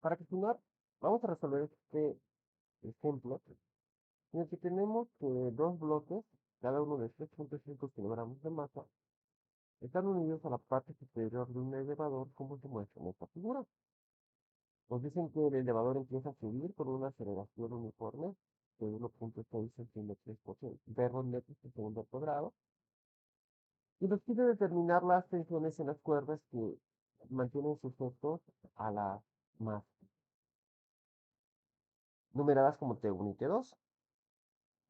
Para continuar, vamos a resolver este ejemplo en el que tenemos que dos bloques, cada uno de 3.5 kilogramos de masa, están unidos a la parte superior de un elevador, como se muestra en esta figura. Nos dicen que el elevador empieza a subir con una aceleración uniforme de 1.6 centímetros por metros por segundo al cuadrado, y nos pide determinar las tensiones en las cuerdas que mantienen sujetos a la masa, numeradas como T1 y T2.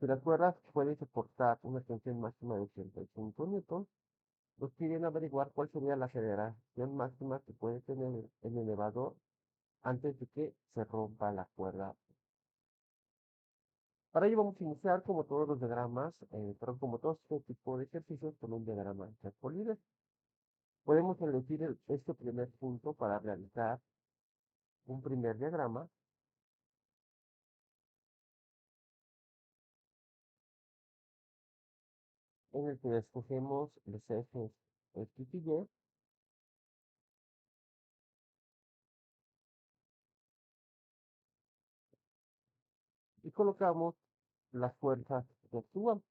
Si las cuerdas pueden soportar una tensión máxima de 85 newtons, nos piden averiguar cuál sería la aceleración máxima que puede tener el elevador antes de que se rompa la cuerda. Para ello vamos a iniciar como todos los diagramas, pero como todo este tipo de ejercicios con un diagrama de polides. Podemos elegir este primer punto para realizar un primer diagrama en el que escogemos los ejes X y Y y colocamos las fuerzas que actúan.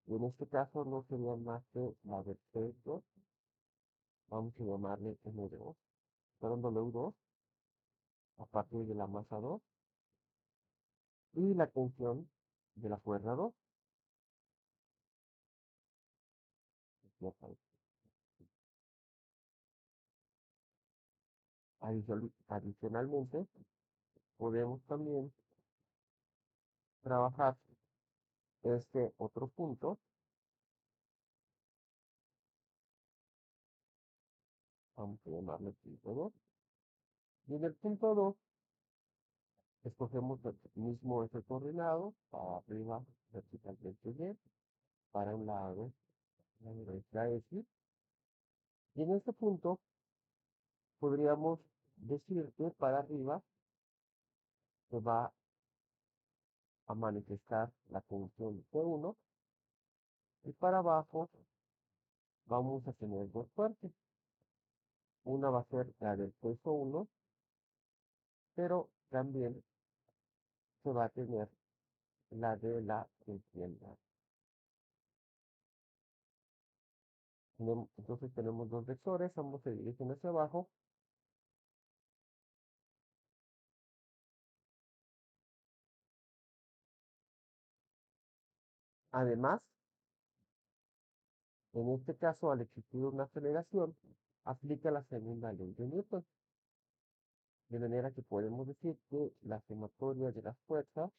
Y en este caso no sería más que la del peso, vamos a llamarle M2, perdón, W2, a partir de la masa 2, y la tensión de la cuerda 2. Adicionalmente, podemos también trabajar este otro punto, vamos a llamarle punto 2, y en el punto 2 escogemos el mismo eje coordinado, para arriba verticalmente Y, para un lado la derecha X, y en este punto podríamos decir que para arriba se va a manifestar la tensión P1 y para abajo vamos a tener dos fuerzas. Una va a ser la del peso 1, pero también se va a tener la de la tensión. Entonces tenemos dos vectores, ambos se dirigen hacia abajo. Además, en este caso, al existir una aceleración, aplica la segunda ley de Newton, de manera que podemos decir que la sumatoria de las fuerzas,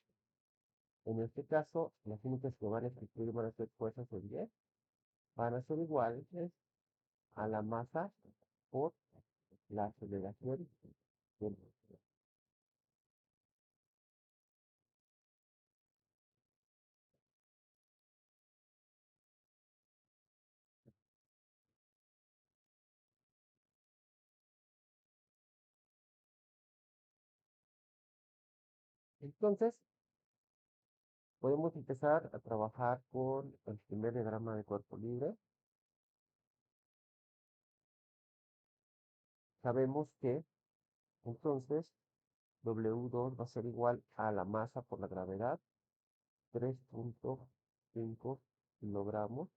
en este caso, las únicas que van a existir van a ser fuerzas en Y, van a ser iguales a la masa por la aceleración del. Entonces, podemos empezar a trabajar con el primer diagrama de cuerpo libre. Sabemos que entonces W2 va a ser igual a la masa por la gravedad, 3.5 kilogramos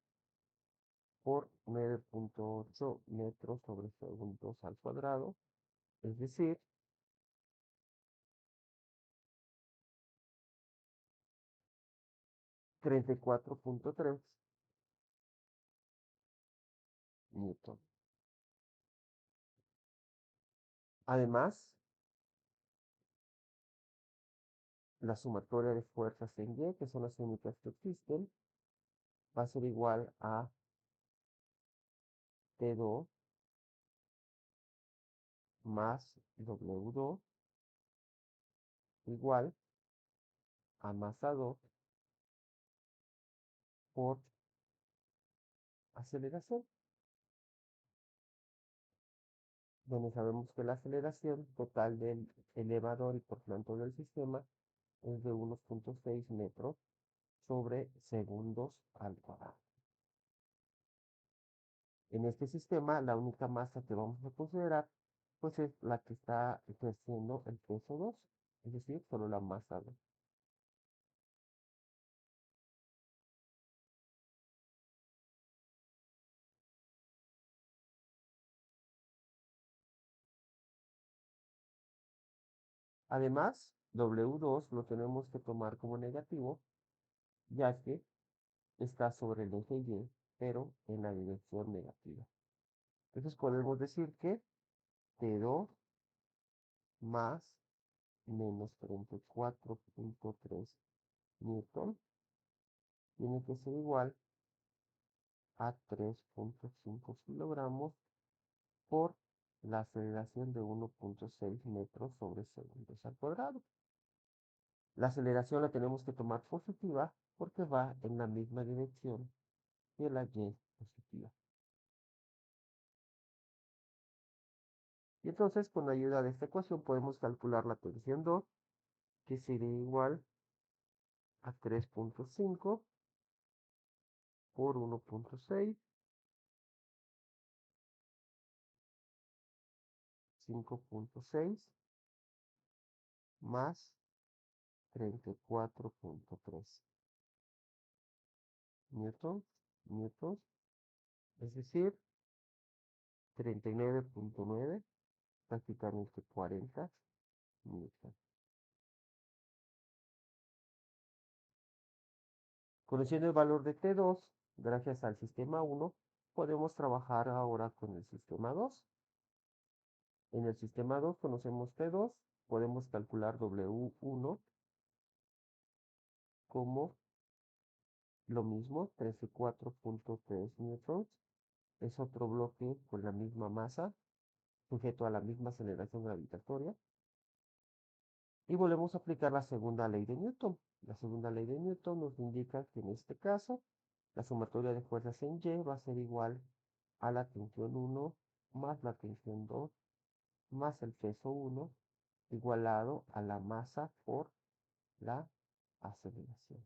por 9.8 metros sobre segundos al cuadrado, es decir, 34.3 newton. Además, la sumatoria de fuerzas en Y, que son las únicas que existen, va a ser igual a T2 más W2 igual a masa 2 por aceleración, donde sabemos que la aceleración total del elevador y por tanto del sistema es de 1.6 metros sobre segundos al cuadrado. En este sistema, la única masa que vamos a considerar pues es la que está ejerciendo el peso 2, es decir, solo la masa 2. Además, W2 lo tenemos que tomar como negativo, ya que está sobre el eje Y, pero en la dirección negativa. Entonces podemos decir que T2 más menos 34.3 newton tiene que ser igual a 3.5 kilogramos por la aceleración de 1.6 metros sobre segundos al cuadrado. La aceleración la tenemos que tomar positiva porque va en la misma dirección que la Y positiva. Y entonces con la ayuda de esta ecuación podemos calcular la tensión 2, que sería igual a 3.5 por 1.6, 5.6 más 34.3 newtons, newtons, es decir, 39.9, prácticamente 40 newtons. Conociendo el valor de T2, gracias al sistema 1, podemos trabajar ahora con el sistema 2. En el sistema 2 conocemos T2, podemos calcular W1 como lo mismo, 13.4.3 newtons. Es otro bloque con la misma masa, sujeto a la misma aceleración gravitatoria. Y volvemos a aplicar la segunda ley de Newton. La segunda ley de Newton nos indica que en este caso la sumatoria de fuerzas en Y va a ser igual a la tensión 1 más la tensión 2 más el peso 1 igualado a la masa por la aceleración.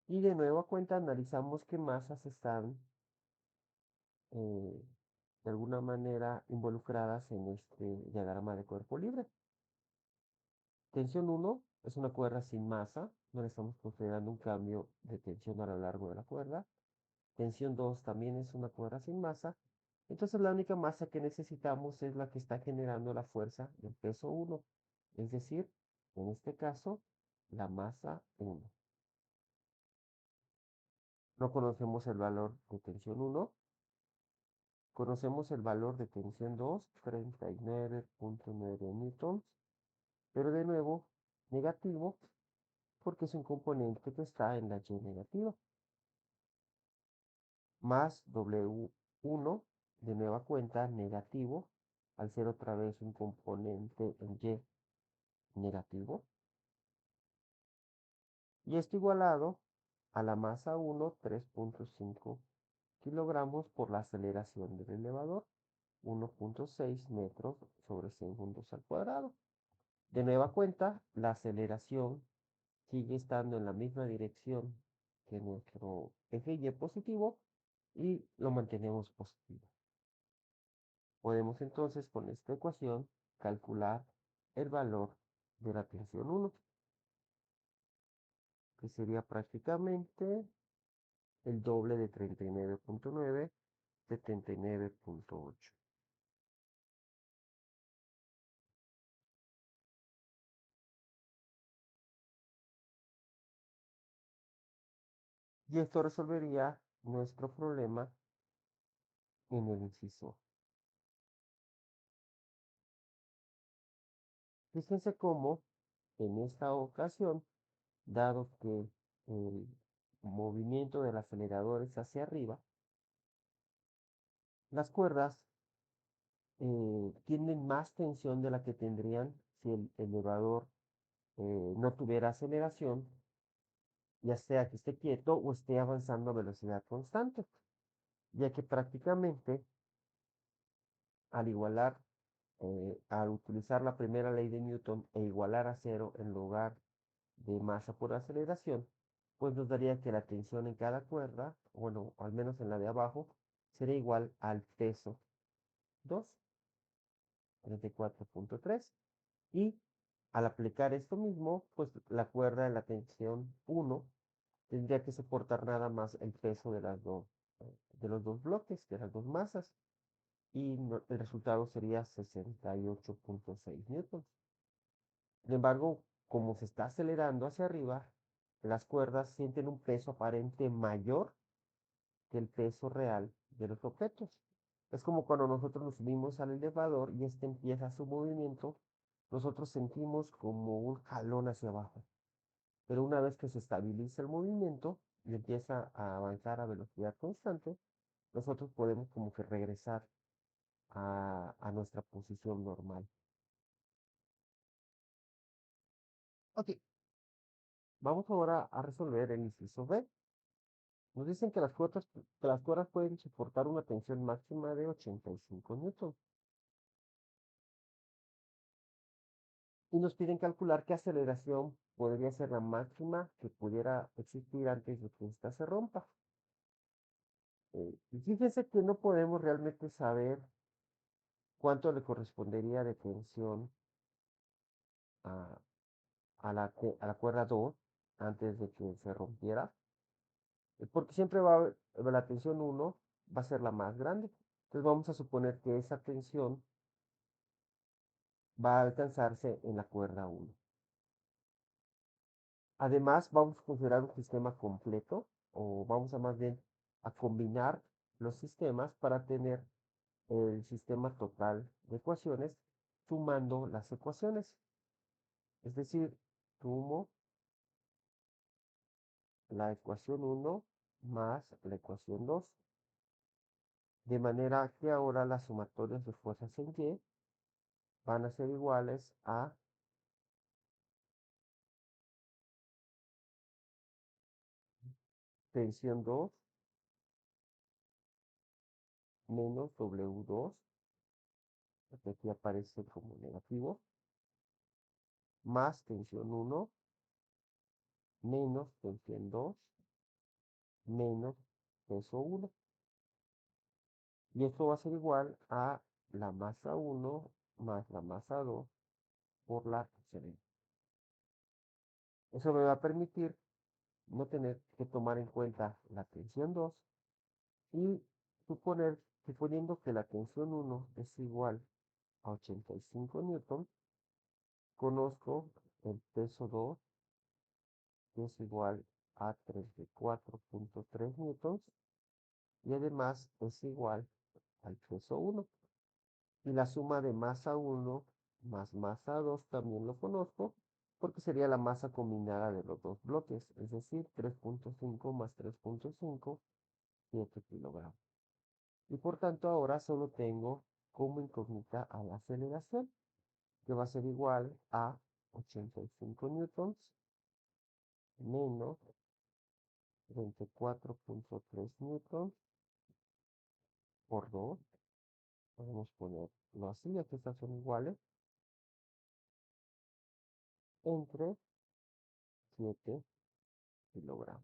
Y de nueva cuenta analizamos qué masas están eh, de alguna manera involucradas en este diagrama de cuerpo libre. Tensión 1 es una cuerda sin masa, no le estamos considerando un cambio de tensión a lo largo de la cuerda. Tensión 2 también es una cuerda sin masa, entonces la única masa que necesitamos es la que está generando la fuerza del peso 1, es decir, en este caso, la masa 1. No conocemos el valor de tensión 1, conocemos el valor de tensión 2, 39.9 newtons, pero de nuevo, negativo, porque es un componente que está en la Y negativa, más W1 de nueva cuenta negativo, al ser otra vez un componente en Y negativo, y esto igualado a la masa 1, 3.5 kilogramos por la aceleración del elevador, 1.6 metros sobre segundos al cuadrado. De nueva cuenta, la aceleración sigue estando en la misma dirección que nuestro eje Y positivo y lo mantenemos positivo. Podemos entonces con esta ecuación calcular el valor de la tensión 1, que sería prácticamente el doble de 39.9, 79.8. Y esto resolvería nuestro problema en el inciso. Fíjense cómo en esta ocasión, dado que el movimiento del acelerador es hacia arriba, las cuerdas tienen más tensión de la que tendrían si el elevador no tuviera aceleración, ya sea que esté quieto o esté avanzando a velocidad constante, ya que prácticamente al igualar, al utilizar la primera ley de Newton e igualar a cero en lugar de masa por aceleración, pues nos daría que la tensión en cada cuerda, bueno, al menos en la de abajo, sería igual al peso 2, 34.3. Y al aplicar esto mismo, pues la cuerda de la tensión 1 tendría que soportar nada más el peso de los dos bloques, de las dos masas, y el resultado sería 68.6 newtons. Sin embargo, como se está acelerando hacia arriba, las cuerdas sienten un peso aparente mayor que el peso real de los objetos. Es como cuando nosotros nos subimos al elevador y este empieza su movimiento, nosotros sentimos como un jalón hacia abajo. Pero una vez que se estabiliza el movimiento y empieza a avanzar a velocidad constante, nosotros podemos como que regresar a nuestra posición normal. Ok, vamos ahora a resolver el inciso B. Nos dicen que las cuerdas pueden soportar una tensión máxima de 85 newtons. Y nos piden calcular qué aceleración podría ser la máxima que pudiera existir antes de que ésta se rompa. Y fíjense que no podemos realmente saber cuánto le correspondería de tensión a, a la cuerda 2 antes de que se rompiera, porque siempre la tensión 1 va a ser la más grande. Entonces vamos a suponer que esa tensión va a alcanzarse en la cuerda 1. Además, vamos a considerar un sistema completo, o vamos a más bien a combinar los sistemas para tener el sistema total de ecuaciones sumando las ecuaciones. Es decir, sumo la ecuación 1 más la ecuación 2. De manera que ahora las sumatorias de fuerzas en Y van a ser iguales a tensión 2 menos W2, que aquí aparece como negativo, más tensión 1 menos tensión 2 menos peso 1. Y esto va a ser igual a la masa 1 más la masa 2 por la excelencia. Eso me va a permitir no tener que tomar en cuenta la tensión 2 y suponiendo que la tensión 1 es igual a 85 newtons, conozco el peso 2, que es igual a 34.3 newtons, y además es igual al peso 1. Y la suma de masa 1 más masa 2 también lo conozco, porque sería la masa combinada de los dos bloques, es decir, 3.5 más 3.5, 7 kilogramos. Y por tanto ahora solo tengo como incógnita a la aceleración, que va a ser igual a 85 newtons menos 34.3 newtons por 2. Podemos ponerlo así, ya que estas son iguales, entre 7 kilogramos.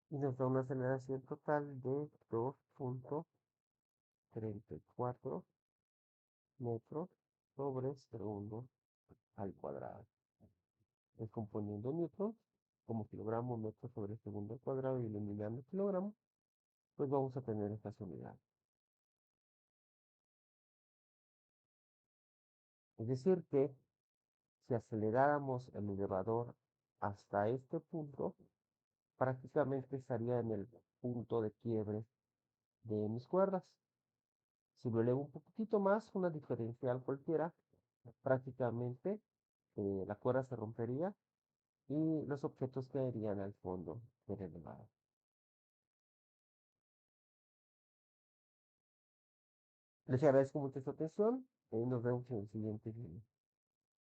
Y nos da una aceleración total de 2.34 metros sobre segundo al cuadrado. Descomponiendo newton como kilogramo metro sobre segundo al cuadrado y eliminando kilogramos, pues vamos a tener estas unidades. Es decir que si aceleráramos el elevador hasta este punto, prácticamente estaría en el punto de quiebre de mis cuerdas. Si lo elevo un poquitito más, una diferencial cualquiera, prácticamente la cuerda se rompería y los objetos caerían al fondo del elevador. Les agradezco mucho su atención y nos vemos en el siguiente video.